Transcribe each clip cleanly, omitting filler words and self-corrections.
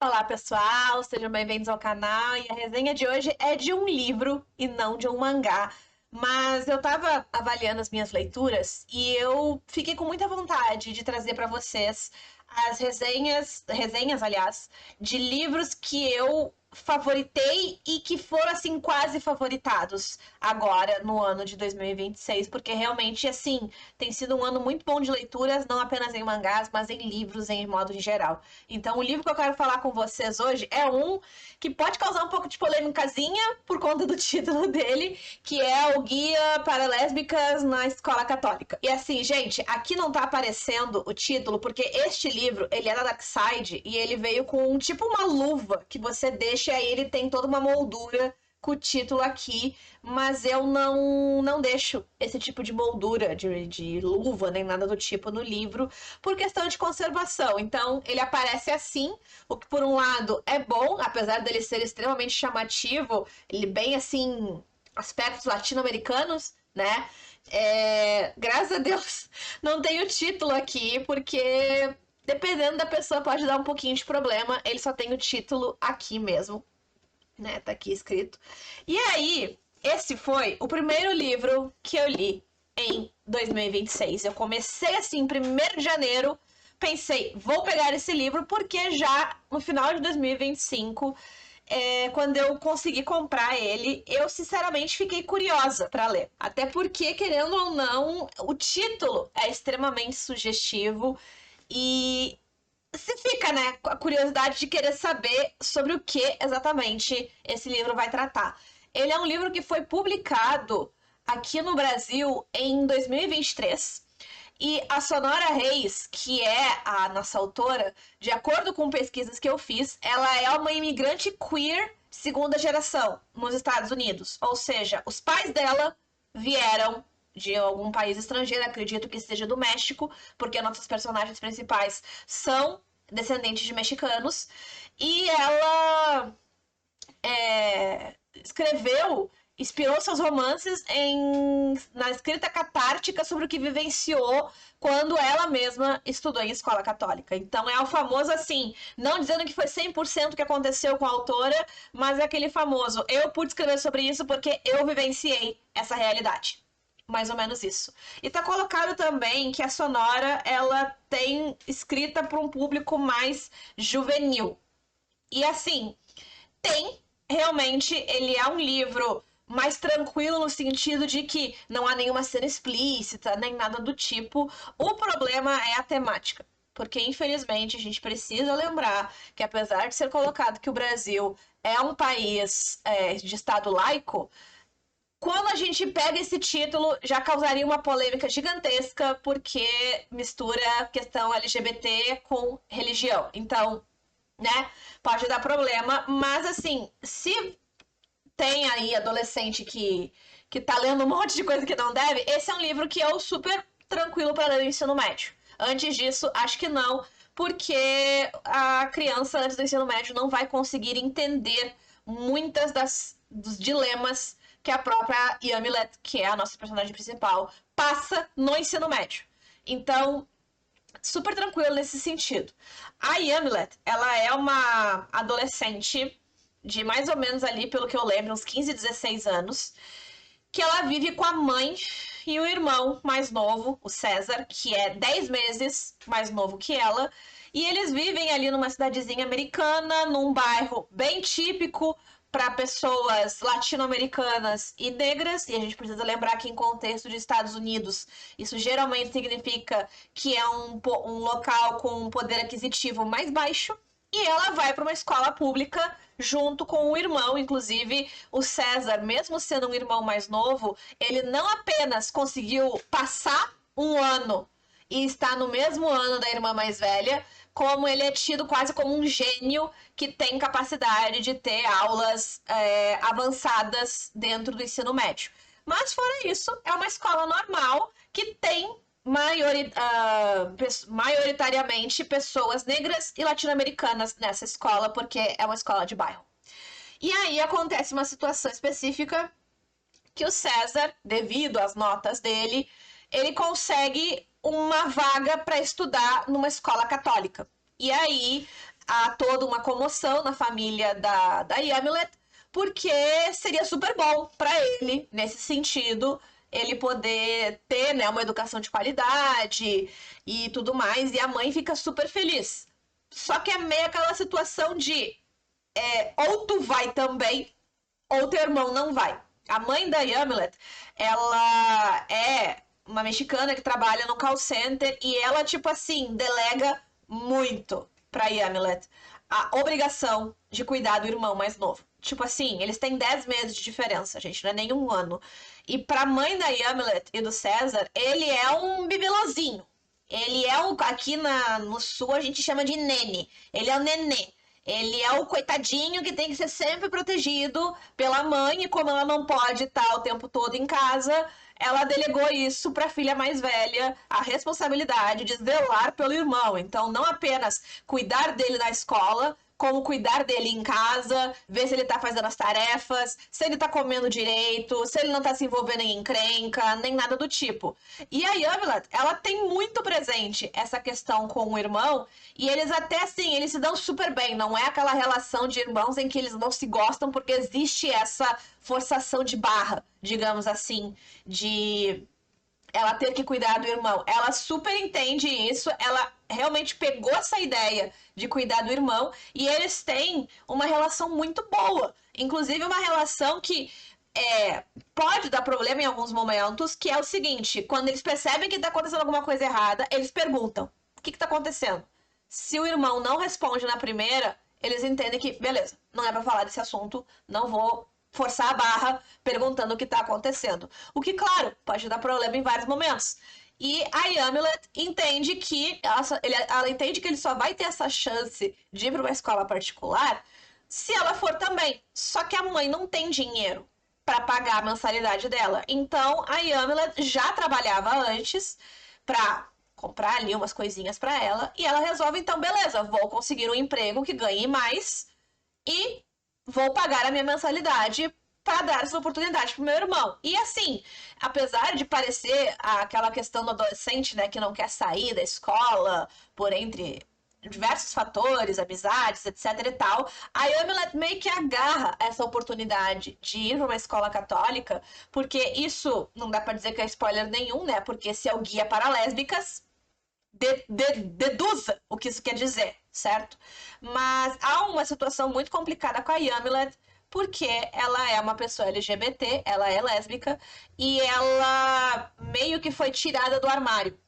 Olá, pessoal, sejam bem-vindos ao canal. E a resenha de hoje é de um livro e não de um mangá. Mas eu tava avaliando as minhas leituras e eu fiquei com muita vontade de trazer para vocês as resenhas, aliás, de livros que eu favoritei e que foram assim quase favoritados agora no ano de 2026, porque realmente assim, tem sido um ano muito bom de leituras, não apenas em mangás, mas em livros em modo geral. Então, o livro que eu quero falar com vocês hoje é um que pode causar um pouco de polêmicazinha por conta do título dele, que é o Guia para Lésbicas na Escola Católica. E assim, gente, aqui não tá aparecendo o título porque este livro, ele é da Darkside e ele veio com tipo uma luva que você deixa e aí ele tem toda uma moldura com o título aqui, mas eu não deixo esse tipo de moldura de luva nem nada do tipo no livro por questão de conservação. Então ele aparece assim, o que por um lado é bom, apesar dele ser extremamente chamativo, ele bem assim aspectos latino-americanos, né? Graças a Deus não tem o título aqui porque dependendo da pessoa pode dar um pouquinho de problema. Ele só tem o título aqui mesmo, né? Tá aqui escrito. E aí, esse foi o primeiro livro que eu li em 2026. Eu comecei assim, 1º de janeiro, pensei, vou pegar esse livro porque já no final de 2025, quando eu consegui comprar ele, eu sinceramente fiquei curiosa para ler. Até porque, querendo ou não, o título é extremamente sugestivo e você fica, né, com a curiosidade de querer saber sobre o que exatamente esse livro vai tratar. Ele é um livro que foi publicado aqui no Brasil em 2023. E a Sonora Reis, que é a nossa autora, de acordo com pesquisas que eu fiz, ela é uma imigrante queer segunda geração nos Estados Unidos. Ou seja, os pais dela vieram de algum país estrangeiro, acredito que seja do México, porque nossos personagens principais são descendentes de mexicanos. E ela escreveu, inspirou seus romances na escrita catártica sobre o que vivenciou quando ela mesma estudou em escola católica. Então é o famoso assim, não dizendo que foi 100% o que aconteceu com a autora, mas é aquele famoso, eu pude escrever sobre isso porque eu vivenciei essa realidade. Mais ou menos isso. E tá colocado também que a Sonora, ela tem escrita para um público mais juvenil. E assim, realmente ele é um livro mais tranquilo no sentido de que não há nenhuma cena explícita, nem nada do tipo. O problema é a temática. Porque, infelizmente, a gente precisa lembrar que, apesar de ser colocado que o Brasil é um país de Estado laico, quando a gente pega esse título, já causaria uma polêmica gigantesca, porque mistura questão LGBT com religião. Então, né, pode dar problema. Mas, assim, se tem aí adolescente que tá lendo um monte de coisa que não deve, esse é um livro que eu super tranquilo para ler no ensino médio. Antes disso, acho que não, porque a criança antes do ensino médio não vai conseguir entender muitas dos dilemas que a própria Yamilet, que é a nossa personagem principal, passa no ensino médio. Então, super tranquilo nesse sentido. A Yamilet, ela é uma adolescente de mais ou menos ali, pelo que eu lembro, uns 15, 16 anos, que ela vive com a mãe e o irmão mais novo, o César, que é 10 meses mais novo que ela, e eles vivem ali numa cidadezinha americana, num bairro bem típico para pessoas latino-americanas e negras, e a gente precisa lembrar que em contexto de Estados Unidos, isso geralmente significa que é um local com um poder aquisitivo mais baixo, e ela vai para uma escola pública junto com o irmão. Inclusive, o César, mesmo sendo um irmão mais novo, ele não apenas conseguiu passar um ano e está no mesmo ano da irmã mais velha, como ele é tido quase como um gênio que tem capacidade de ter aulas avançadas dentro do ensino médio. Mas fora isso, é uma escola normal que tem maioritariamente pessoas negras e latino-americanas nessa escola, porque é uma escola de bairro. E aí acontece uma situação específica que o César, devido às notas dele, ele consegue uma vaga para estudar numa escola católica. E aí há toda uma comoção na família da Yamilet, porque seria super bom para ele, nesse sentido, ele poder ter, né, uma educação de qualidade e tudo mais, e a mãe fica super feliz. Só que é meio aquela situação de ou tu vai também, ou teu irmão não vai. A mãe da Yamilet, ela é uma mexicana que trabalha no call center e ela, tipo assim, delega muito pra Yamilet a obrigação de cuidar do irmão mais novo. Tipo assim, eles têm 10 meses de diferença, gente, não é nem um ano. E pra mãe da Yamilet e do César, ele é um bibelozinho. Ele é o. Aqui no sul a gente chama de nene. Ele é o nenê. Ele é o coitadinho que tem que ser sempre protegido pela mãe, e como ela não pode estar o tempo todo em casa, ela delegou isso para a filha mais velha, a responsabilidade de zelar pelo irmão. Então, não apenas cuidar dele na escola, como cuidar dele em casa, ver se ele tá fazendo as tarefas, se ele tá comendo direito, se ele não tá se envolvendo em encrenca, nem nada do tipo. E a Yamilet, ela tem muito presente essa questão com o irmão, e eles até assim, eles se dão super bem, não é aquela relação de irmãos em que eles não se gostam porque existe essa forçação de barra, digamos assim, de ela ter que cuidar do irmão. Ela super entende isso, ela realmente pegou essa ideia de cuidar do irmão e eles têm uma relação muito boa. Inclusive uma relação que pode dar problema em alguns momentos, que é o seguinte, quando eles percebem que está acontecendo alguma coisa errada, eles perguntam, o que está acontecendo? Se o irmão não responde na primeira, eles entendem que, beleza, não é para falar desse assunto, não vou forçar a barra perguntando o que tá acontecendo. O que, claro, pode dar problema em vários momentos. E a Yamilet entende que ela entende que ele só vai ter essa chance de ir para uma escola particular se ela for também. Só que a mãe não tem dinheiro para pagar a mensalidade dela. Então a Yamilet já trabalhava antes para comprar ali umas coisinhas para ela e ela resolve então, beleza, vou conseguir um emprego que ganhe mais e vou pagar a minha mensalidade para dar essa oportunidade pro meu irmão. E assim, apesar de parecer aquela questão do adolescente, né, que não quer sair da escola, por entre diversos fatores, amizades, etc e tal, a Yamilet meio que agarra essa oportunidade de ir para uma escola católica, porque isso não dá para dizer que é spoiler nenhum, né, porque esse é o guia para lésbicas, deduza o que isso quer dizer, certo? Mas há uma situação muito complicada com a Yamilet, porque ela é uma pessoa LGBT, ela é lésbica, e ela meio que foi tirada do armário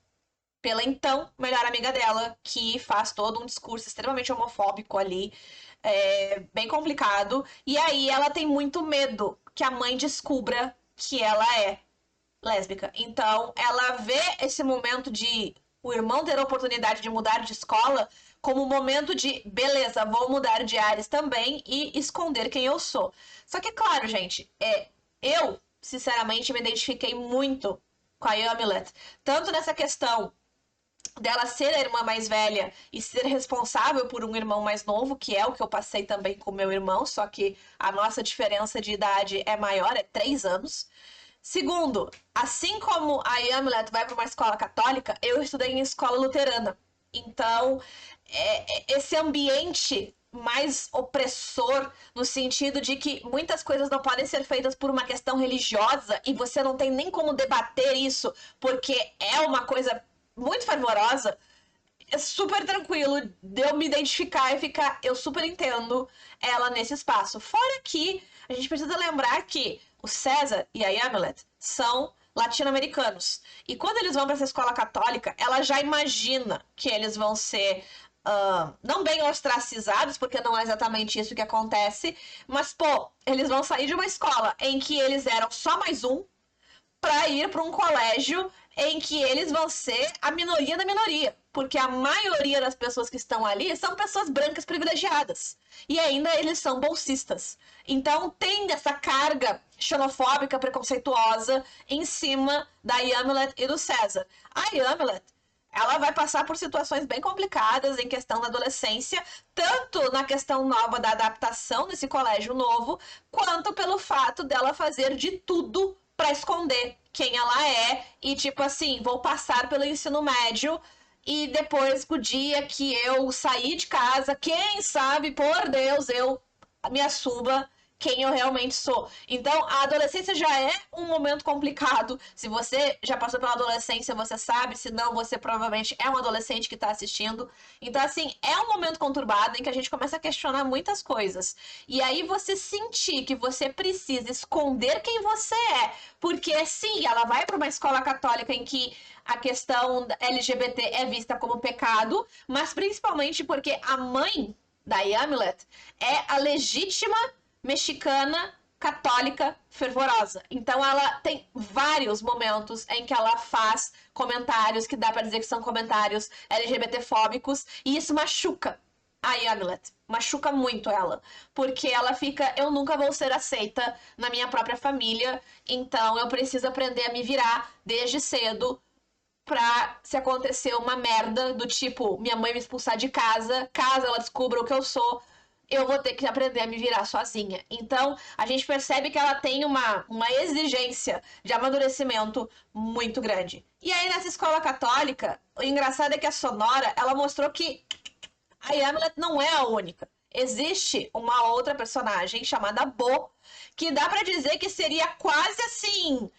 pela então melhor amiga dela, que faz todo um discurso extremamente homofóbico ali, bem complicado, e aí ela tem muito medo que a mãe descubra que ela é lésbica. Então, ela vê esse momento de o irmão ter a oportunidade de mudar de escola como um momento de, beleza, vou mudar de áreas também e esconder quem eu sou. Só que, claro, gente, eu, sinceramente, me identifiquei muito com a Yamilet. Tanto nessa questão dela ser a irmã mais velha e ser responsável por um irmão mais novo, que é o que eu passei também com meu irmão, só que a nossa diferença de idade é maior, é 3 anos. Segundo, assim como a Yamilet vai para uma escola católica, eu estudei em escola luterana. Então, esse ambiente mais opressor, no sentido de que muitas coisas não podem ser feitas por uma questão religiosa e você não tem nem como debater isso, porque é uma coisa muito fervorosa, é super tranquilo de eu me identificar e ficar, eu super entendo ela nesse espaço. Fora que a gente precisa lembrar que o César e a Yamilet são latino-americanos. E quando eles vão para essa escola católica, ela já imagina que eles vão ser não bem ostracizados, porque não é exatamente isso que acontece, mas, pô, eles vão sair de uma escola em que eles eram só mais um para ir para um colégio em que eles vão ser a minoria da minoria, porque a maioria das pessoas que estão ali são pessoas brancas privilegiadas e ainda eles são bolsistas. Então tem essa carga xenofóbica, preconceituosa em cima da Yamilet e do César. A Yamilet, ela vai passar por situações bem complicadas em questão da adolescência, tanto na questão nova da adaptação nesse colégio novo, quanto pelo fato dela fazer de tudo para esconder quem ela é e tipo assim, vou passar pelo ensino médio e depois o dia que eu sair de casa, quem sabe, por Deus, eu me assuma quem eu realmente sou. Então, a adolescência já é um momento complicado. Se você já passou pela adolescência, você sabe. Se não, você provavelmente é um adolescente que está assistindo. Então, assim, é um momento conturbado em que a gente começa a questionar muitas coisas. E aí você sentir que você precisa esconder quem você é. Porque, sim, ela vai para uma escola católica em que a questão LGBT é vista como pecado, mas principalmente porque a mãe da Yamilet é a legítima mexicana católica fervorosa. Então ela tem vários momentos em que ela faz comentários que dá para dizer que são comentários LGBTfóbicos e isso machuca a Yamilet. Machuca muito ela, porque ela fica, eu nunca vou ser aceita na minha própria família, então eu preciso aprender a me virar desde cedo pra se acontecer uma merda do tipo, minha mãe me expulsar de casa, caso ela descubra o que eu sou, eu vou ter que aprender a me virar sozinha. Então, a gente percebe que ela tem uma exigência de amadurecimento muito grande. E aí, nessa escola católica, o engraçado é que a Sonora, ela mostrou que a Yamilet não é a única. Existe uma outra personagem chamada Bo, que dá pra dizer que seria quase assim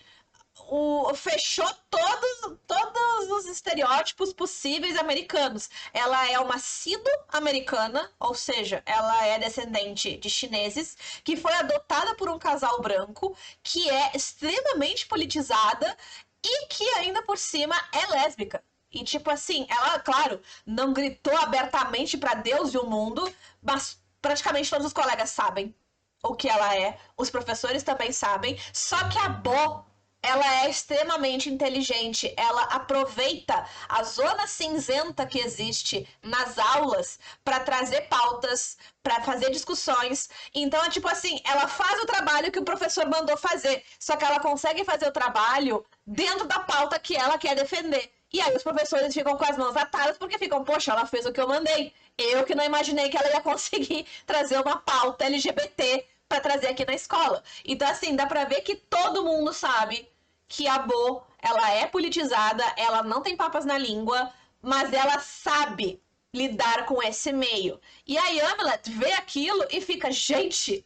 fechou todos os estereótipos possíveis americanos. Ela é uma sido-americana, ou seja, ela é descendente de chineses, que foi adotada por um casal branco, que é extremamente politizada e que ainda por cima é lésbica. E tipo assim, ela, claro, não gritou abertamente para Deus e o mundo, mas praticamente todos os colegas sabem o que ela é, os professores também sabem, só que a Bo, ela é extremamente inteligente, ela aproveita a zona cinzenta que existe nas aulas para trazer pautas, para fazer discussões. Então é tipo assim, ela faz o trabalho que o professor mandou fazer, só que ela consegue fazer o trabalho dentro da pauta que ela quer defender. E aí os professores ficam com as mãos atadas porque ficam, poxa, ela fez o que eu mandei. Eu que não imaginei que ela ia conseguir trazer uma pauta LGBT para trazer aqui na escola. Então, assim, dá pra ver que todo mundo sabe que a Bo, ela é politizada, ela não tem papas na língua, mas ela sabe lidar com esse meio. E a Yamilet vê aquilo e fica, gente,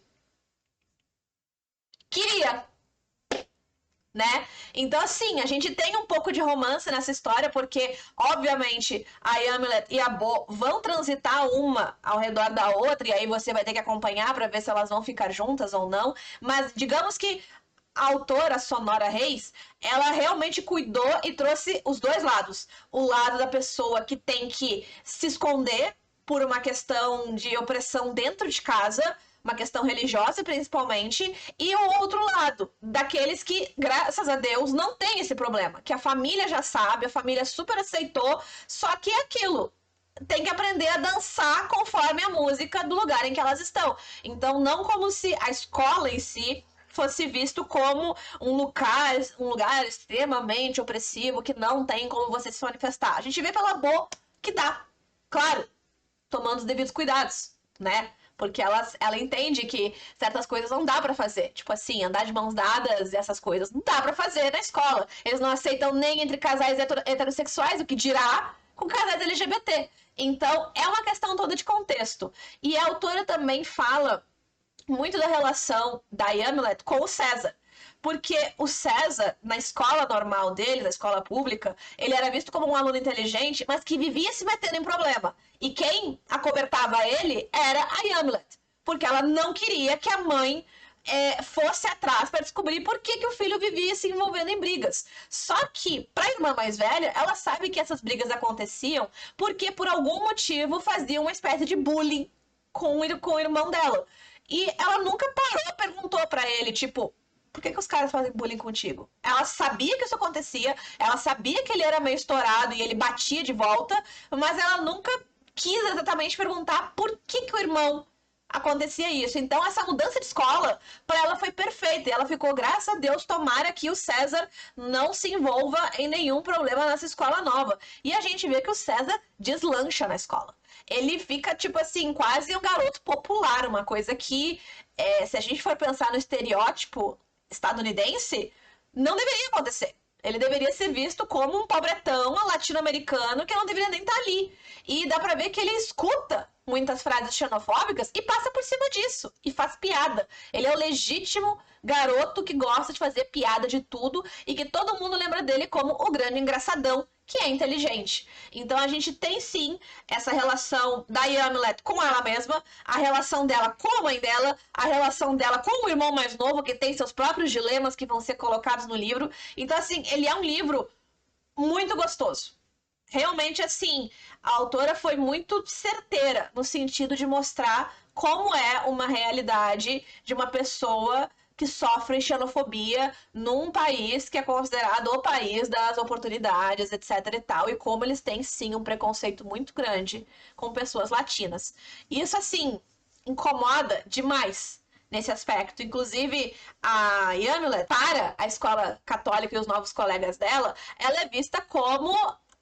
queria, né? Então, assim, a gente tem um pouco de romance nessa história, porque, obviamente, a Yamilet e a Bo vão transitar uma ao redor da outra, e aí você vai ter que acompanhar para ver se elas vão ficar juntas ou não. Mas, digamos que a autora Sonora Reis, ela realmente cuidou e trouxe os dois lados. O lado da pessoa que tem que se esconder por uma questão de opressão dentro de casa, uma questão religiosa principalmente, e o outro lado, daqueles que, graças a Deus, não tem esse problema, que a família já sabe, a família super aceitou, só que é aquilo, tem que aprender a dançar conforme a música do lugar em que elas estão. Então, não como se a escola em si fosse visto como um lugar extremamente opressivo, que não tem como você se manifestar. A gente vê pela Bo que dá, claro, tomando os devidos cuidados, né? Porque ela entende que certas coisas não dá pra fazer. Tipo assim, andar de mãos dadas e essas coisas não dá pra fazer na escola. Eles não aceitam nem entre casais heterossexuais, o que dirá com casais LGBT. Então, é uma questão toda de contexto. E a autora também fala muito da relação da Yamilet com o César. Porque o César, na escola normal dele, na escola pública, ele era visto como um aluno inteligente, mas que vivia se metendo em problema. E quem acobertava ele era a Yamilet. Porque ela não queria que a mãe fosse atrás para descobrir por que o filho vivia se envolvendo em brigas. Só que, para a irmã mais velha, ela sabe que essas brigas aconteciam porque, por algum motivo, faziam uma espécie de bullying com o irmão dela. E ela nunca parou, perguntou para ele, tipo, por que os caras fazem bullying contigo? Ela sabia que isso acontecia, ela sabia que ele era meio estourado e ele batia de volta, mas ela nunca quis exatamente perguntar por que o irmão acontecia isso. Então, essa mudança de escola, para ela foi perfeita. E ela ficou, graças a Deus, tomara que o César não se envolva em nenhum problema nessa escola nova. E a gente vê que o César deslancha na escola. Ele fica, tipo assim, quase um garoto popular, uma coisa que, se a gente for pensar no estereótipo estadunidense, não deveria acontecer. Ele deveria ser visto como um pobretão latino-americano que não deveria nem estar ali. E dá pra ver que ele escuta muitas frases xenofóbicas e passa por cima disso. E faz piada. Ele é o legítimo garoto que gosta de fazer piada de tudo e que todo mundo lembra dele como o grande engraçadão, que é inteligente. Então a gente tem sim essa relação da Yamilet com ela mesma, a relação dela com a mãe dela, a relação dela com o irmão mais novo, que tem seus próprios dilemas que vão ser colocados no livro. Então, assim, ele é um livro muito gostoso. Realmente, assim, a autora foi muito certeira no sentido de mostrar como é uma realidade de uma pessoa que sofre xenofobia num país que é considerado o país das oportunidades, etc e tal, e como eles têm, sim, um preconceito muito grande com pessoas latinas. Isso, assim, incomoda demais nesse aspecto. Inclusive, a Yamilet, para a escola católica e os novos colegas dela, ela é vista como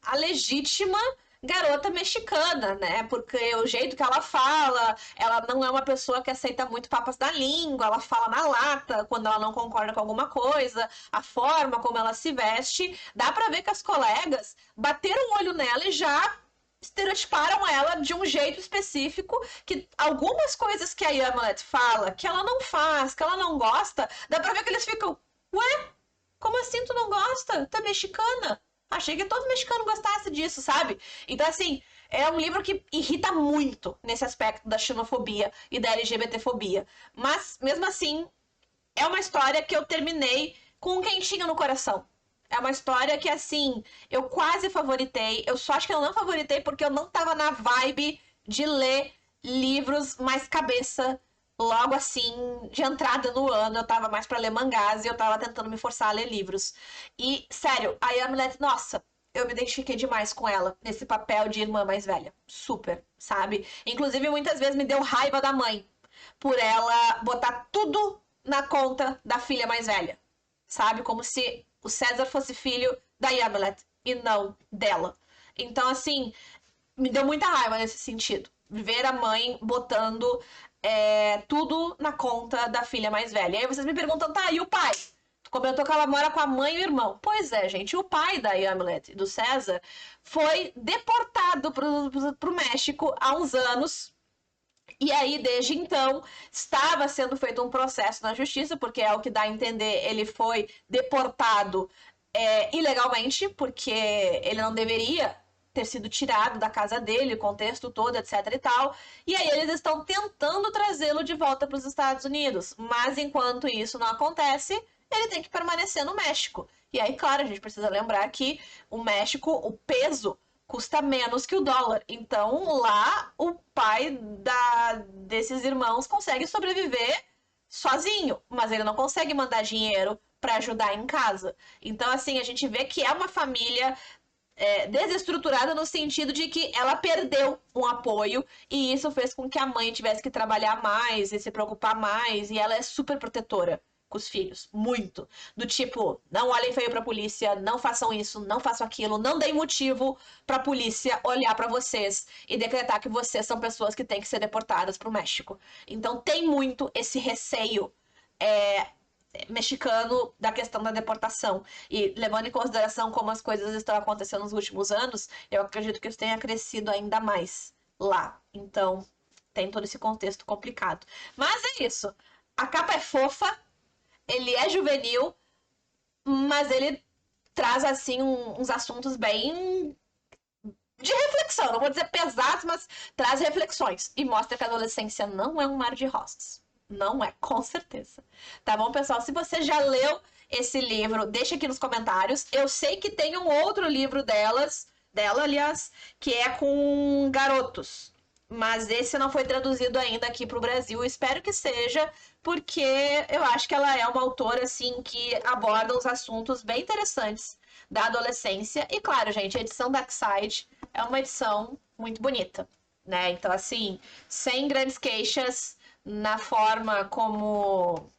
a legítima garota mexicana, né? Porque o jeito que ela fala, ela não é uma pessoa que aceita muito papas da língua, ela fala na lata quando ela não concorda com alguma coisa, a forma como ela se veste, dá pra ver que as colegas bateram o olho nela e já estereotiparam ela de um jeito específico, que algumas coisas que a Yamilet fala, que ela não faz, que ela não gosta, dá pra ver que eles ficam, ué, como assim tu não gosta? Tu é mexicana? Achei que todo mexicano gostasse disso, sabe? Então, assim, é um livro que irrita muito nesse aspecto da xenofobia e da LGBTfobia. Mas, mesmo assim, é uma história que eu terminei com um quentinho no coração. É uma história que, assim, eu quase favoritei. Eu só acho que eu não favoritei porque eu não tava na vibe de ler livros mais cabeça logo assim, de entrada no ano. Eu tava mais pra ler mangás e eu tava tentando me forçar a ler livros. E, sério, a Yamilet, nossa, eu me identifiquei demais com ela nesse papel de irmã mais velha. Super, sabe? Inclusive, muitas vezes me deu raiva da mãe por ela botar tudo na conta da filha mais velha, sabe? Como se o César fosse filho da Yamilet e não dela. Então, assim, me deu muita raiva nesse sentido. Ver a mãe botando tudo na conta da filha mais velha. E aí vocês me perguntam, tá, e o pai? Tu comentou que ela mora com a mãe e o irmão. Pois é, gente, o pai da Yamilet e do César foi deportado pro México há uns anos. E aí, desde então, estava sendo feito um processo na justiça, porque é o que dá a entender, ele foi deportado ilegalmente, porque ele não deveria ter sido tirado da casa dele, o contexto todo, etc e tal. E aí eles estão tentando trazê-lo de volta para os Estados Unidos. Mas enquanto isso não acontece, ele tem que permanecer no México. E aí, claro, a gente precisa lembrar que o México, o peso custa menos que o dólar. Então, lá, o pai desses irmãos consegue sobreviver sozinho, mas ele não consegue mandar dinheiro para ajudar em casa. Então, assim, a gente vê que é uma família desestruturada no sentido de que ela perdeu um apoio e isso fez com que a mãe tivesse que trabalhar mais e se preocupar mais, e ela é super protetora com os filhos, muito. Do tipo, não olhem feio pra polícia, não façam isso, não façam aquilo, não deem motivo pra polícia olhar pra vocês e decretar que vocês são pessoas que têm que ser deportadas pro México. Então tem muito esse receio mexicano da questão da deportação. E levando em consideração como as coisas estão acontecendo nos últimos anos, eu acredito que isso tenha crescido ainda mais lá. Então, tem todo esse contexto complicado. Mas é isso. A capa é fofa, ele é juvenil, mas ele traz, assim, uns assuntos bem de reflexão. Não vou dizer pesados, mas traz reflexões. E mostra que a adolescência não é um mar de rosas. Não é, com certeza. Tá bom, pessoal? Se você já leu esse livro, deixa aqui nos comentários. Eu sei que tem um outro livro dela, aliás, que é com garotos. Mas esse não foi traduzido ainda aqui pro Brasil. Eu espero que seja, porque eu acho que ela é uma autora, assim, que aborda uns assuntos bem interessantes da adolescência. E claro, gente, a edição Darkside é uma edição muito bonita, né? Então, assim, sem grandes queixas na forma como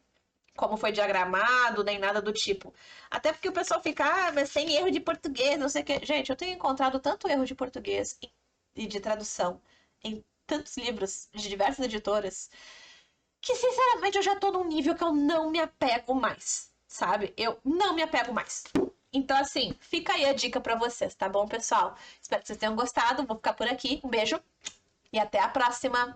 foi diagramado, nem nada do tipo. Até porque o pessoal fica, mas sem erro de português, não sei o quê. Gente, eu tenho encontrado tanto erro de português e de tradução em tantos livros de diversas editoras que, sinceramente, eu já tô num nível que eu não me apego mais, sabe? Eu não me apego mais. Então, assim, fica aí a dica pra vocês, tá bom, pessoal? Espero que vocês tenham gostado. Vou ficar por aqui. Um beijo e até a próxima!